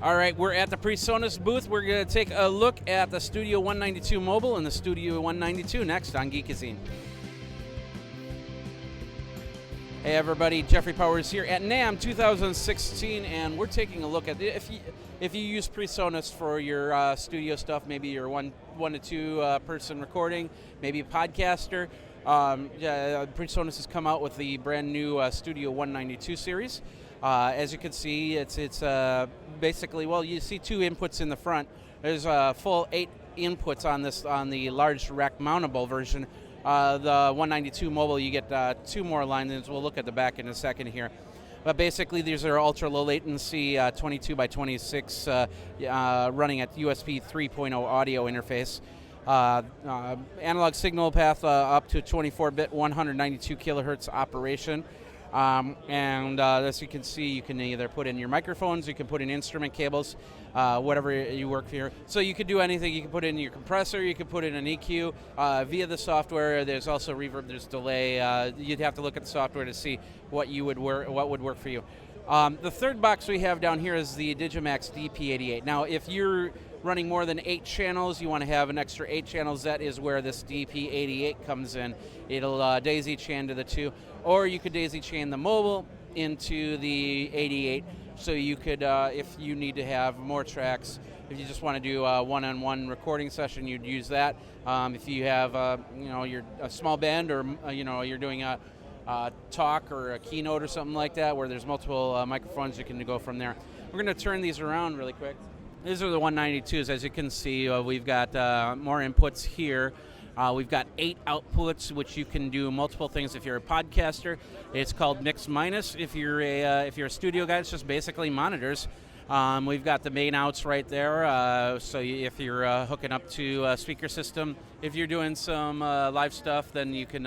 All right, we're at the PreSonus booth. We're going to take a look at the Studio 192 Mobile and the Studio 192 next on Geekazine. Hey everybody, Jeffrey Powers here at NAMM 2016, and we're taking a look at if you use PreSonus for your studio stuff, maybe your one to two person recording, maybe a podcaster. PreSonus has come out with the brand new Studio 192 series. As you can see, it's basically, well, you see two inputs in the front. There's a full 8 inputs on the large rack mountable version. The 192 Mobile, you get 2 more lines. We'll look at the back in a second here. But basically, these are ultra low latency 22 by 26 running at USB 3.0 audio interface. Analog signal path up to 24-bit 192 kilohertz operation. As you can see, you can either put in your microphones, you can put in instrument cables, whatever you work for. So you could do anything. You can put in your compressor, you can put in an EQ via the software. There's also reverb, there's delay. You'd have to look at the software to see what would work for you. The third box we have down here is the Digimax DP88. Now, if you're running more than 8 channels, you want to have an extra 8 channels, that is where this DP88 comes in. It'll daisy chain to the 2, or you could daisy chain the mobile into the 88, so you could, if you need to have more tracks, if you just want to do a one-on-one recording session, you'd use that. If you have, you're a small band, or you're doing a talk or a keynote or something like that, where there's multiple microphones, you can go from there. We're going to turn these around really quick. These are the 192s. As you can see, we've got more inputs here. We've got 8 outputs, which you can do multiple things. If you're a podcaster, it's called mix minus. If you're a studio guy, it's just basically monitors. We've got the main outs right there. So if you're hooking up to a speaker system, if you're doing some live stuff, then you can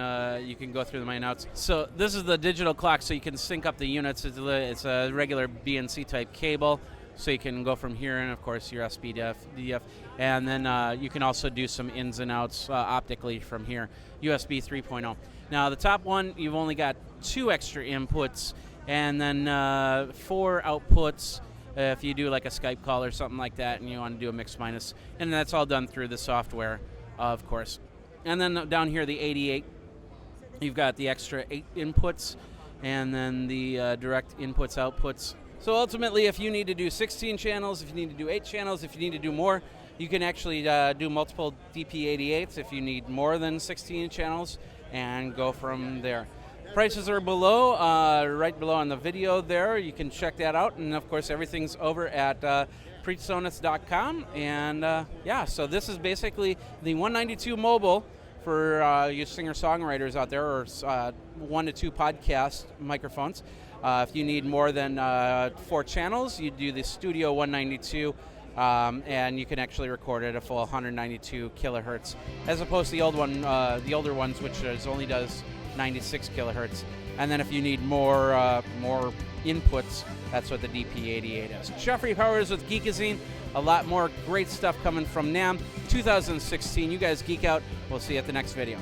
go through the main outs. So this is the digital clock, so you can sync up the units. It's a regular BNC type cable. So you can go from here, and of course your SPDF, DF, and then you can also do some ins and outs optically from here, USB 3.0. Now the top one, you've only got 2 extra inputs, and then 4 outputs if you do like a Skype call or something like that, and you want to do a mix minus, and that's all done through the software, of course. And then down here, the 88, you've got the extra 8 inputs, and then the direct inputs, outputs. So ultimately, if you need to do 16 channels, if you need to do 8 channels, if you need to do more, you can actually do multiple DP88s if you need more than 16 channels, and go from there. Prices are below, right below on the video there. You can check that out, and of course everything's over at PreSonus.com. And so this is basically the 192 Mobile for you singer-songwriters out there, or 1 to 2 podcast microphones. If you need more than 4 channels, you do the Studio 192, and you can actually record at a full 192 kilohertz, as opposed to the older ones, which only does 96 kilohertz. And then if you need more inputs, that's what the DP88 is. Jeffrey Powers with Geekazine. A lot more great stuff coming from NAMM 2016. You guys geek out. We'll see you at the next video.